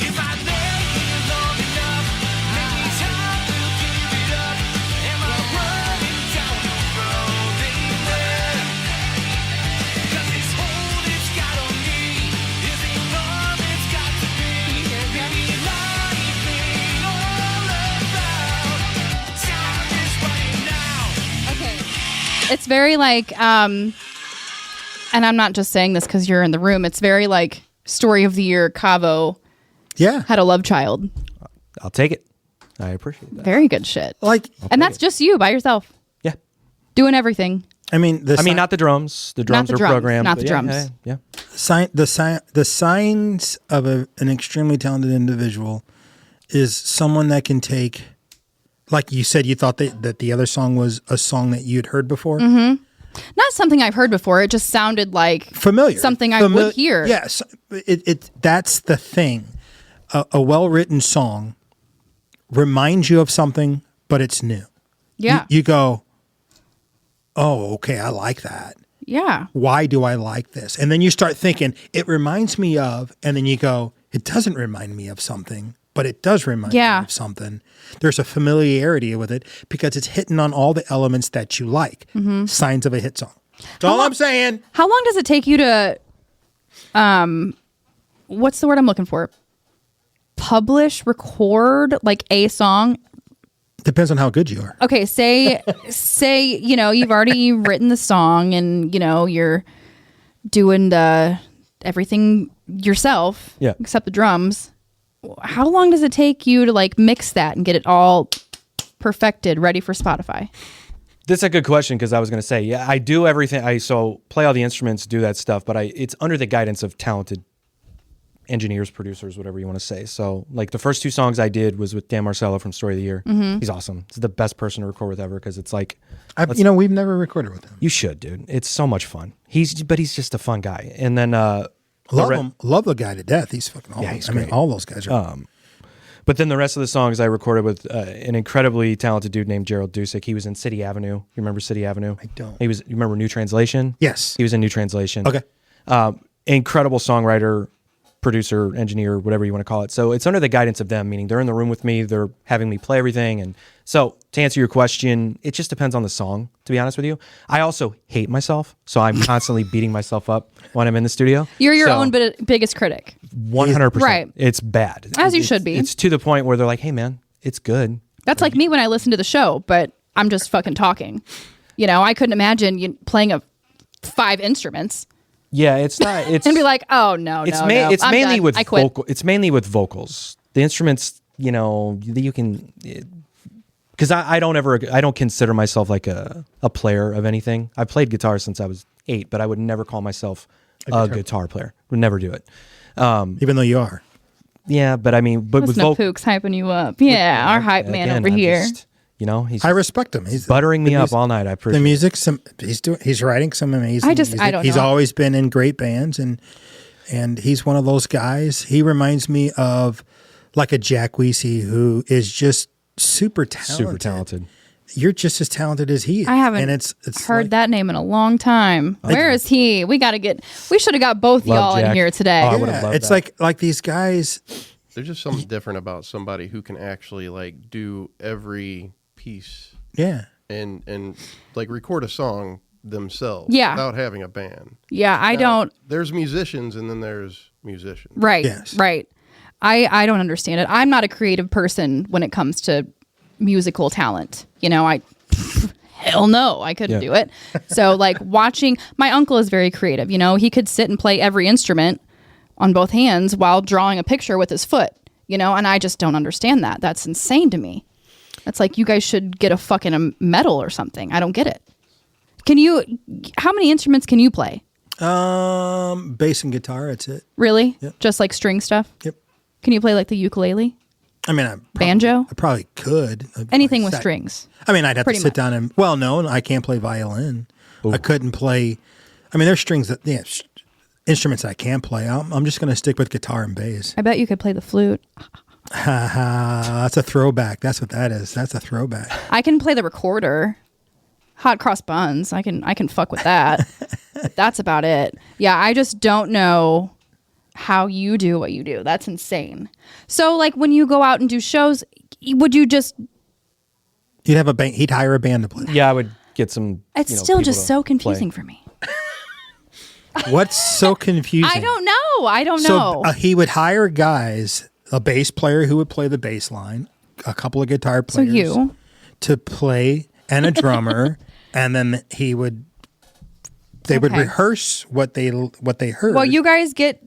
If I lay here long enough, maybe time will give it up. Am I running down the road there? 'Cause this hold it's got on me is the love it's got to be. Maybe life ain't all about time is right now. Okay. It's very like, and I'm not just saying this because you're in the room. It's very like Story of the Year. Cavo Yeah. had a love child. I'll take it. I appreciate that. Very good shit. Like, And that's just you by yourself Yeah. doing everything. I mean, Not the drums. The drums the are drums, programmed. not but the yeah, drums. Yeah. the signs of an extremely talented individual is someone that can take, like you said, you thought that the other song was a song that you'd heard before. Mm-hmm. Not something I've heard before. It just sounded like Familiar. something I would hear. Yes. That's the thing. A well-written song reminds you of something, but it's new. Yeah. You go, oh, okay, I like that. Yeah. Why do I like this? And then you start thinking, it reminds me of, and then you go, it doesn't remind me of something, but it does remind me of something. There's a familiarity with it because it's hitting on all the elements that you like. Signs of a hit song. That's all I'm saying. How long does it take you to, what's the word I'm looking for? Publish, record like a song. Depends on how good you are. Okay, say you've already written the song and you're doing everything yourself, except the drums. How long does it take you to like mix that and get it all perfected, ready for Spotify? That's a good question because I was going to say, I do everything. I play all the instruments, do that stuff, but it's under the guidance of talented engineers, producers, whatever you want to say. So like the first 2 songs I did was with Dan Marcello from Story of the Year. Mm-hmm. He's awesome. He's the best person to record with ever because it's like, we've never recorded with him. you should, dude. It's so much fun. He's just a fun guy. And then Love the guy to death. He's fucking awesome. Yeah, he's I mean, great. all those guys are. But then the rest of the songs I recorded with an incredibly talented dude named Gerald Dusick. He was in City Avenue. You remember City Avenue? I don't. You remember New Translation? Yes. He was in New Translation. Okay. Incredible songwriter, producer, engineer, whatever you want to call it. So it's under the guidance of them, meaning they're in the room with me. They're having me play everything. And so to answer your question, it just depends on the song, to be honest with you. I also hate myself. So I'm constantly beating myself up when I'm in the studio. You're your own biggest critic. 100%. Right. It's bad. As you should be. It's to the point where they're like, hey, man, it's good. That's like me when I listen to the show, but I'm just fucking talking. I couldn't imagine you playing 5 instruments. Yeah, it's not. It's and be like, oh no, it's no, it's I'm mainly done. with I quit. vocal. It's mainly with vocals. The instruments, you can. Because I don't consider myself like a player of anything. I played guitar since I was 8, but I would never call myself a guitar player. Would never do it. Even though you are. Yeah, but I mean, but with Listen to Pook's hyping you up. Yeah, our hype man over here. You know, he's I respect him. He's buttering me the up music- all night. I The appreciate it. music, he's writing some amazing music. I don't He's know. always been in great bands, and he's one of those guys. He reminds me of like a Jack Weesey who is just super talented. Super talented. You're just as talented as he is. I haven't and it's heard like, that name in a long time. Where is he? We should have got both Love y'all in Jack. here today. Oh, I would've Yeah, loved it's that. like these guys. There's just something different about somebody who can actually like do every piece Yeah, and like record a song themselves Yeah. without having a band. Yeah, I Now, don't. There's musicians and then there's musicians. Right. Yes. Right. I don't understand it. I'm not a creative person when it comes to musical talent. You know, hell no, I couldn't Yeah. do it. So like watching, my uncle is very creative. You know, he could sit and play every instrument on both hands while drawing a picture with his foot, you know, and I just don't understand that. That's insane to me. That's like, you guys should get a fucking medal or something. I don't get it. How many instruments can you play? bass and guitar. That's it. Really? Yep. Just like string stuff? Yep. Can you play like the ukulele? I mean, Banjo? I probably could. Anything with strings. I mean, I'd have Pretty to sit much. down and. Well, no, I can't play violin. I couldn't play. I mean, there's strings that instruments I can play. I'm just going to stick with guitar and bass. I bet you could play the flute. Ha ha! That's a throwback. That's what that is. That's a throwback. I can play the recorder. Hot cross buns. I can fuck with that. But that's about it. Yeah, I just don't know how you do what you do. That's insane. So like when you go out and do shows, would you just He'd have a band. He'd hire a band to play. Yeah, I would get some. it's you know, still people just to so play. confusing for me. What's so confusing? I don't know. I don't So know. he would hire guys, a bass player who would play the bass line, a couple of guitar So players you. to play, and a drummer, and then they would Okay. rehearse what they heard. Well, you guys get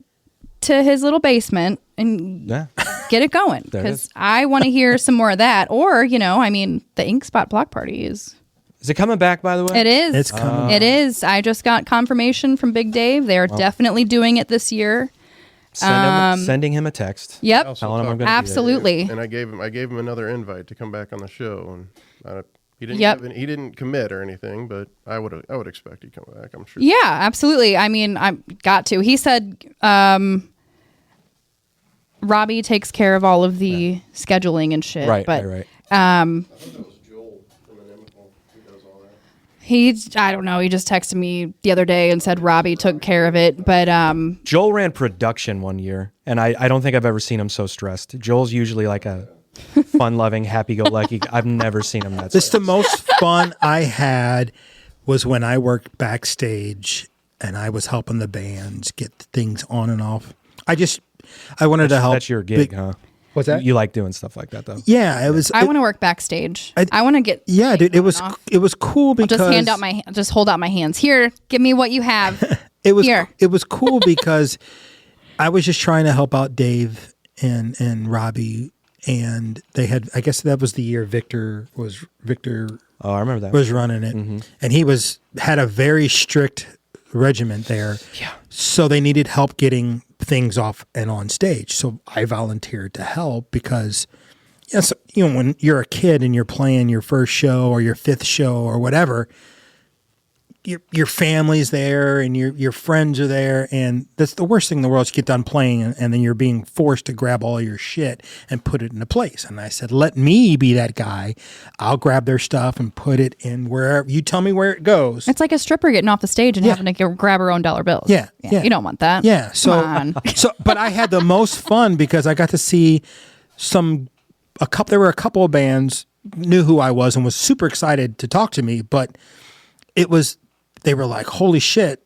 to his little basement and Yeah. get it going There it because is. I want to hear some more of that. Or, you know, I mean, the Ink Spot Block Party is. Is it coming back? By the way, It is. It's coming. It is. I just got confirmation from Big Dave. They are definitely doing it this year. Sending him a text. Yep. Also Telling him I'm talked gonna be there. Absolutely. And I gave him another invite to come back on the show, and he didn't Yep. he didn't commit or anything, but I would expect he'd come back. I'm sure. Yeah, absolutely. I mean, I got to. He said Robbie takes care of all of the scheduling and shit. Right. But right. I think that was Joel from Inimical who does all that. I don't know. He just texted me the other day and said Robbie took care of it. But Joel ran production one year, and I don't think I've ever seen him so stressed. Joel's usually like a fun-loving, happy-go-lucky. I've never seen him that This the stressed. most fun I had was when I worked backstage and I was helping the bands get things on and off. I wanted to help. That's your gig, huh? What's that? You like doing stuff like that, though. Yeah, it was. I want to work backstage. I- I want to get. Yeah, things dude, it on was and off. it was cool I'll because just hold out my hands. Here, give me what you have. it was here. it was cool because I was just trying to help out Dave and Robbie, and they had. I guess that was the year Victor was Oh, I remember that. running it, and he had a very strict regiment there. Yeah. So they needed help getting things off and on stage. So I volunteered to help because, yes, you know, when you're a kid and you're playing your first show or your fifth show or whatever, your family's there and your friends are there, and that's the worst thing in the world is you get done playing and then you're being forced to grab all your shit and put it into place. And I said, let me be that guy. I'll grab their stuff and put it in wherever you tell me where it goes. It's like a stripper getting off the stage and Yeah. having to grab her own dollar bills. Yeah, yeah. You don't want that. Yeah. So, Come on. but I had the most fun because I got to see there were a couple of bands knew who I was and was super excited to talk to me, but they were like, holy shit,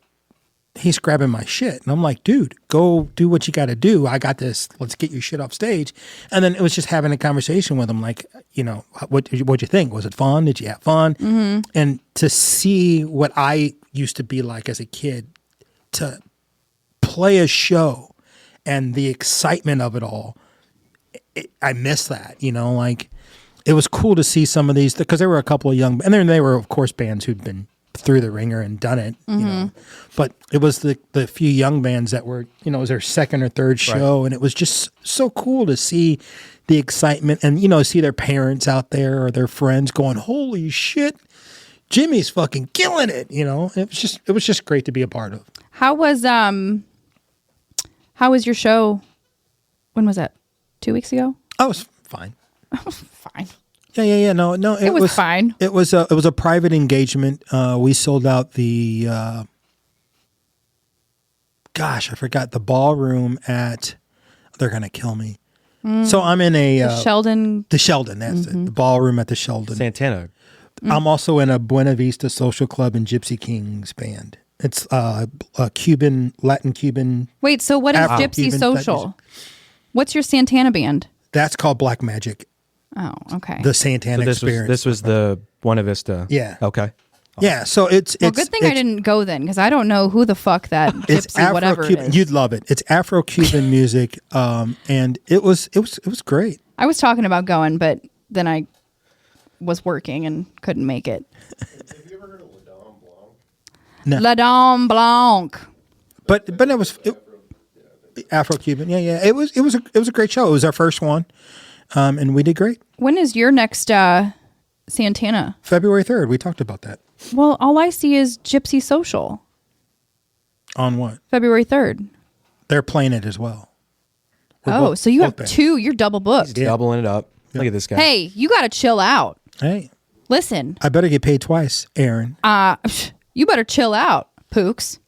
he's grabbing my shit. And I'm like, dude, go do what you got to do. I got this. Let's get your shit off stage. And then it was just having a conversation with him. Like, you know, what'd you think? Was it fun? Did you have fun? Mm-hmm. And to see what I used to be like as a kid, to play a show and the excitement of it all, I miss that, you know, like it was cool to see some of these because there were a couple of young, and then they were of course bands who'd been through the ringer and done it, you know. But it was the few young bands that were, you know, it was their second or third show, and it was just so cool to see the excitement and, you know, see their parents out there or their friends going, "Holy shit, Jimmy's fucking killing it," you know. It was just great to be a part of. How was your show? When was that? 2 weeks ago? Oh, it was fine. Fine. Yeah. No, It was fine. It was a private engagement. We sold out the gosh, I forgot the ballroom at. They're gonna kill me. So I'm in a Sheldon. The Sheldon. That's it. The ballroom at the Sheldon. Santana. I'm also in a Buena Vista Social Club and Gypsy Kings band. It's a Latin Cuban. Wait, so what is Gypsy Afro-Cuban Social? What's your Santana band? That's called Black Magic. Oh, okay. The Santana Experience. This was the Buena Vista. Yeah. Okay. Yeah, so it's Well, good thing I didn't go then, because I don't know who the fuck that it's gypsy whatever it Afro-Cuban. is. You'd love it. It's Afro-Cuban music, and it was great. I was talking about going, but then I was working and couldn't make it. Have you ever heard of La Dame Blanc? No. La Dame Blanc. But it was Afro-Cuban. Yeah. It was a great show. It was our first one, and we did great. When is your next Santana? February 3rd. We talked about that. Well, all I see is Gypsy Social. On what? February 3rd. They're playing it as well. We're Oh, both- so you both have bands. two. You're double booked. Yeah. Doubling it up. Look at this guy. Hey, you got to chill out. Hey, Listen, I better get paid twice, Aaron. you better chill out, Pooks.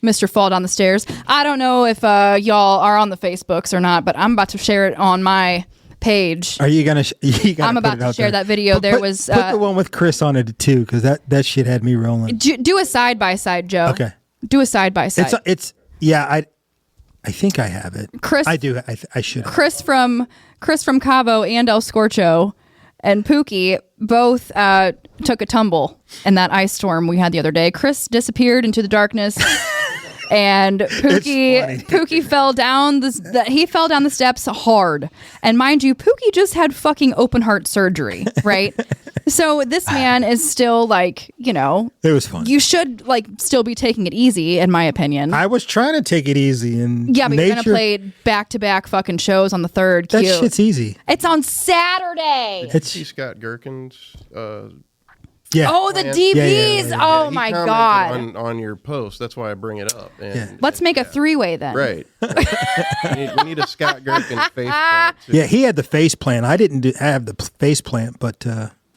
Mr. Fall Down the Stairs. I don't know if y'all are on the Facebooks or not, but I'm about to share it on my page. Are you gonna? I'm about to share that video. There was put the one with Chris on it too, because that shit had me rolling. do a side by side, Joe. Okay. Do a side by side. It's yeah. I think I have it. Chris, I do. I should. Chris from Cabo and El Scorcho and Pookie both took a tumble in that ice storm we had the other day. Chris disappeared into the darkness. And Pookie fell down he fell down the steps hard. And mind you, Pookie just had fucking open heart surgery, right? So this man is still like, you know, It was fun. you should like still be taking it easy, in my opinion. I was trying to take it easy, and Yeah, but you're gonna play back-to-back fucking shows on the 3rd. that Cute. shit's easy. It's on Saturday. It's See Scott Gherkin's. yeah. Oh, the Yeah. DVs. Yeah. Oh He my commented God. On your post, that's why I bring it up. And, Let's make a 3-way then. Right. we need a Scott Gherkin face plant, too. Yeah, he had the face plant. I didn't have the face plant, but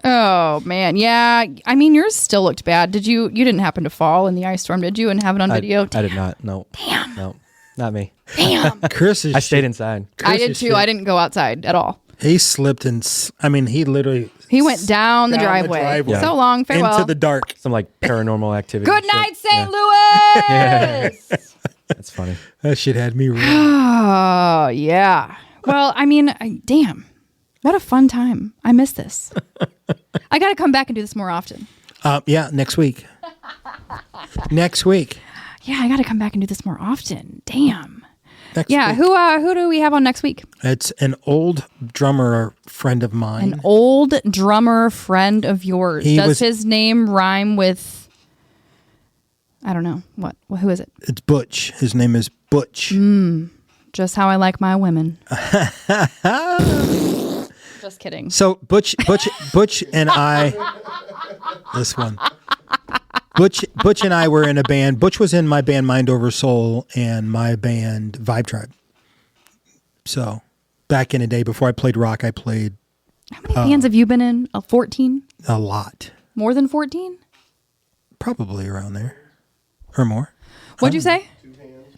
Oh man, yeah. I mean, yours still looked bad. You didn't happen to fall in the ice storm, did you? And have it on video? I did not. No. Damn. No. Not me. Damn. Chris is. I stayed inside. I did too. I didn't go outside at all. He slipped and he literally. He went down the driveway. Yeah. So long, farewell. Into the dark. Some like paranormal activity. Good shit. night, St. Yeah. Louis. That's funny. That shit had me rolling. Oh yeah. Well, I mean, damn, what a fun time. I miss this. I got to come back and do this more often. Yeah, next week. Next week. Yeah, I got to come back and do this more often. Damn. Next Yeah. week. Who do we have on next week? It's an old drummer friend of mine. An old drummer friend of yours. Does his name rhyme with? I don't know. What? Who is it? It's Butch. His name is Butch. Just how I like my women. Just kidding. So Butch and I. This one. Butch and I were in a band. Butch was in my band Mind Over Soul and my band Vibe Tribe. So back in the day before I played rock, I played How many bands have you been in? 14? a lot. More than 14? Probably around there or more. What'd you say?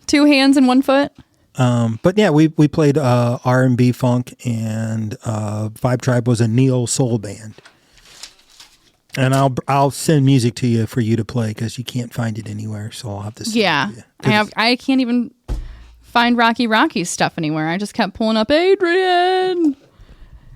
2 hands and 1 foot? But yeah, we played R&B funk, and Vibe Tribe was a neo soul band. And I'll send music to you for you to play because you can't find it anywhere. So I'll have to send Yeah. it to you. I can't even find Rocky's stuff anywhere. I just kept pulling up Adrian.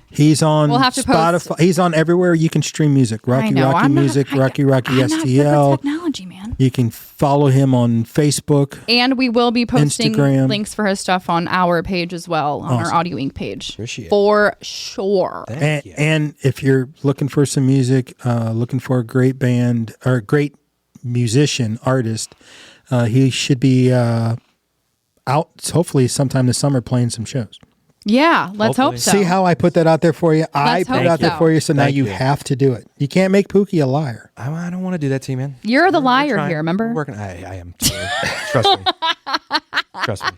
He's on We'll have to Spotify. post- He's on everywhere you can stream music. I Rocky know. Rocky I'm not- Music, I- Rocky I'm not good with STL. technology, man. man. You can follow him on Facebook. And we will be posting Instagram. links for his stuff on our page as well, on our Audio Inc. page. Appreciate it. For sure. Thank you. And if you're looking for some music, looking for a great band or a great musician, artist, he should be out hopefully sometime this summer playing some shows. Yeah, let's Hopefully. hope so. See how I put that out there for you? I Let's put it hope out there so. for you, so now Thank you you. have to do it. You can't make Pookie a liar. I don't want to do that to you, man. You're the We're liar trying. here, remember? We're working. I am. Totally. Trust me.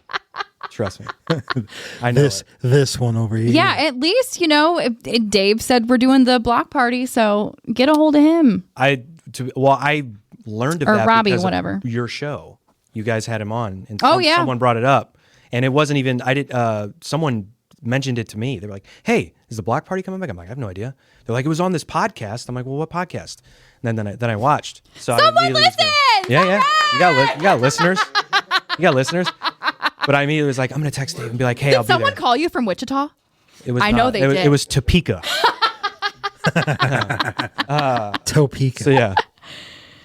Trust me. Trust me. I know This one over here. Yeah, at least, if Dave said we're doing the block party, so get a hold of him. I learned of Or that Robbie, because whatever. of your show. You guys had him on, and Oh, yeah. someone brought it up, and it wasn't even. Someone mentioned it to me. They were like, "Hey, is the block party coming back?" I'm like, "I have no idea." They're like, "It was on this podcast." I'm like, "Well, what podcast?" And then I watched. So Someone I immediately was like, listens! Yeah. You got listeners. You got listeners. But I immediately was like, I'm gonna text Dave and be like, "Hey, I'll Did be someone there." call you from Wichita? It was I know not. they it, did. It was Topeka. Topeka. So yeah,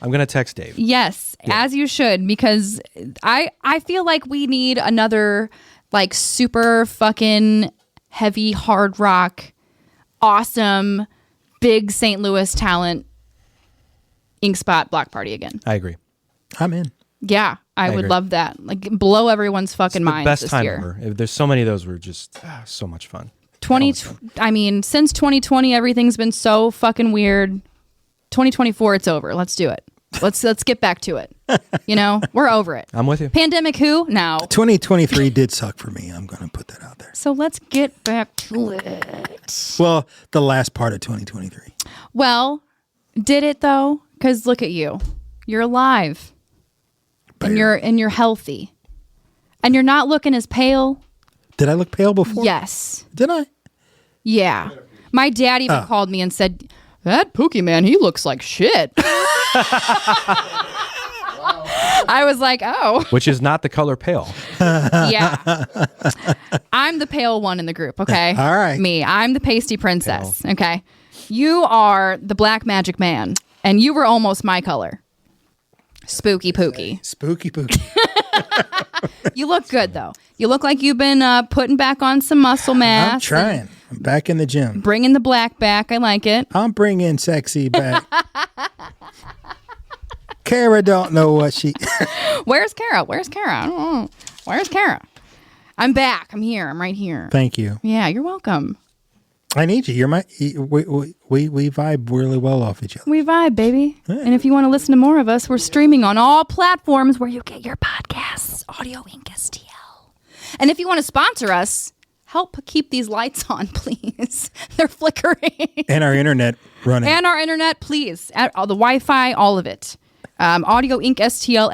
I'm gonna text Dave. Yes, as you should, because I feel like we need another like super fucking heavy hard rock, awesome, big St. Louis talent ink spot block party again. I agree. I'm in. Yeah, I would agree. love that. Like blow everyone's fucking The minds best this time year. ever. There's so many of those were just so much fun. Since 2020, everything's been so fucking weird. 2024, it's over. Let's do it. Let's get back to it. We're over it. I'm with you. Pandemic who? Now. 2023 did suck for me. I'm going to put that out there. So let's get back to it. Well, the last part of 2023. Well, did it though? Because look at you. You're alive. And you're healthy. And you're not looking as pale. Did I look pale before? Yes. Did I? Yeah. My dad even called me and said, "That Pookie man, he looks like shit." I was like, "Oh." Which is not the color pale. Yeah. I'm the pale one in the group, okay? All right. Me. I'm the pasty princess, okay? You are the black magic man, and you were almost my color. Spooky Pookie. Spooky Pookie. You look good, though. You look like you've been putting back on some muscle mass. I'm trying. I'm back in the gym. Bringing the black back. I like it. I'm bringing sexy back. Kara don't know what she... Where's Kara? Where's Kara? I don't know. Where's Kara? I'm back. I'm here. I'm right here. Thank you. Yeah, you're welcome. I need you. You're my... We vibe really well off each other. We vibe, baby. And if you want to listen to more of us, we're streaming on all platforms where you get your podcasts. Audio Inc. STL. And if you want to sponsor us, help keep these lights on, please. They're flickering. And our internet running. And our internet, please. All the Wi-Fi, all of it.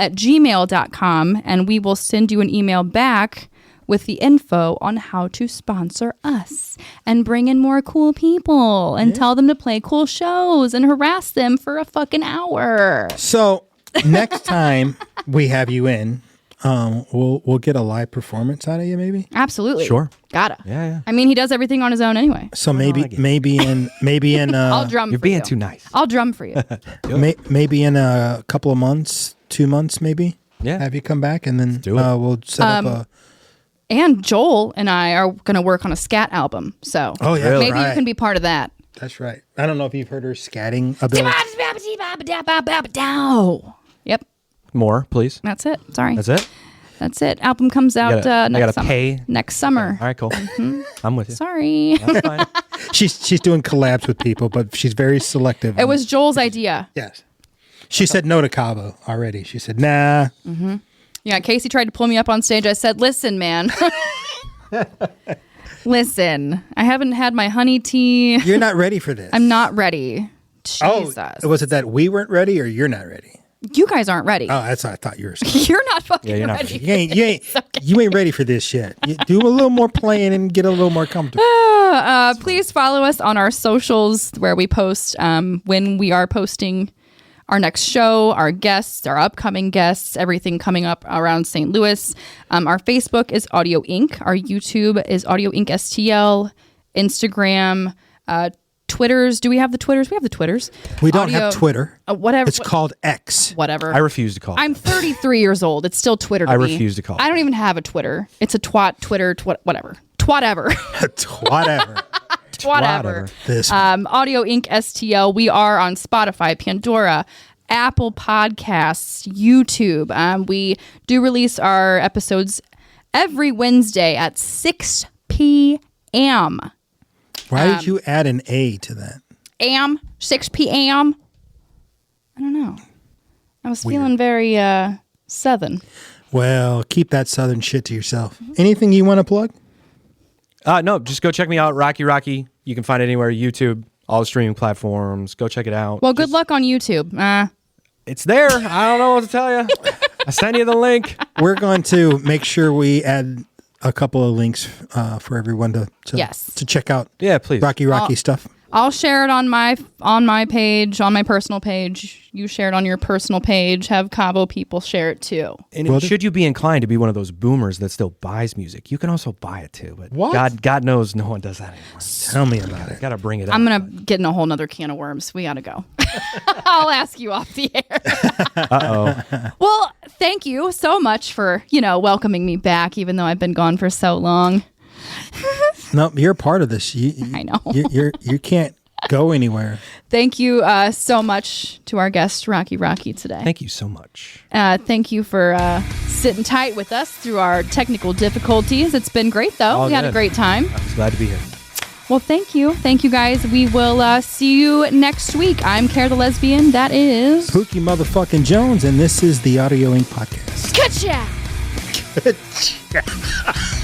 audioinkstl@gmail.com, and we will send you an email back with the info on how to sponsor us and bring in more cool people and tell them to play cool shows and harass them for a fucking hour. So next time we have you in, we'll get a live performance out of you, maybe. Absolutely. Sure. Gotta. Yeah. I mean, he does everything on his own anyway. So maybe in I'll drum You're for being you. too nice. I'll drum for you. maybe in a couple of months, 2 months, maybe. Yeah. Have you come back and then do it. we'll set up a. And Joel and I are going to work on a scat album. So Oh yeah, Really? maybe you can be part of that. That's right. I don't know if you've heard her scatting ability. Yep. More, please. That's it. Sorry. That's it. That's it. Album comes out I next gotta summer. pay. Next summer. All right, cool. I'm with you. Sorry. That's fine. She's doing collabs with people, but she's very selective. It was Joel's idea. yes. She said no to Cabo already. She said nah. Yeah, Casey tried to pull me up on stage. I said, "Listen, man. Listen, I haven't had my honey tea. You're not ready for this. I'm not ready." Jesus. Oh, was it that we weren't ready or you're not ready? You guys aren't ready. Oh, that's what I thought you were saying. You're not fucking you're not ready. You ain't ready for this yet. You do a little more playing and get a little more comfortable. Please follow us on our socials where we post when we are posting our next show, our guests, our upcoming guests, everything coming up around St. Louis. Our Facebook is Audio Inc. Our YouTube is Audio Inc. STL. Instagram, Twitters. Do we have the Twitters? We have the Twitters. We don't have Twitter. Whatever. It's called X. Whatever. I refuse to call it. I'm 33 years old. It's still Twitter to I me. refuse to call it. I don't even have a Twitter. It's a Twitter, whatever. Twat-ever. Whatever. Whatever. This Audio Inc. STL. We are on Spotify, Pandora, Apple Podcasts, YouTube. We do release our episodes every Wednesday at 6 p.m. Why did you add an A to that? 6 p.m. I don't know. I was feeling very Southern. Well, keep that Southern shit to yourself. Anything you want to plug? No, just go check me out, Rocky. You can find it anywhere, YouTube, all the streaming platforms. Go check it out. Well, good luck on YouTube. It's there. I don't know what to tell you. I sent you the link. We're going to make sure we add a couple of links for everyone to check out. Yeah, please. Rocky stuff. I'll share it on my page, on my personal page. You share it on your personal page. Have Cabo people share it too. And should you be inclined to be one of those boomers that still buys music, you can also buy it too. But what? God knows no one does that anymore. Tell me about it. Got to bring it up. I'm gonna get in a whole nother can of worms. We gotta go. I'll ask you off the air. Uh-oh. Well, thank you so much for welcoming me back, even though I've been gone for so long. No, you're a part of this. I know. You can't go anywhere. Thank you so much to our guest, Rocky today. Thank you so much. Thank you for sitting tight with us through our technical difficulties. It's been great, though. We had a great time. I was glad to be here. Well, thank you. Thank you, guys. We will see you next week. I'm Cara the Lesbian. That is... Pookie motherfucking Jones, and this is the Audio Inc. podcast. Gotcha! Gotcha.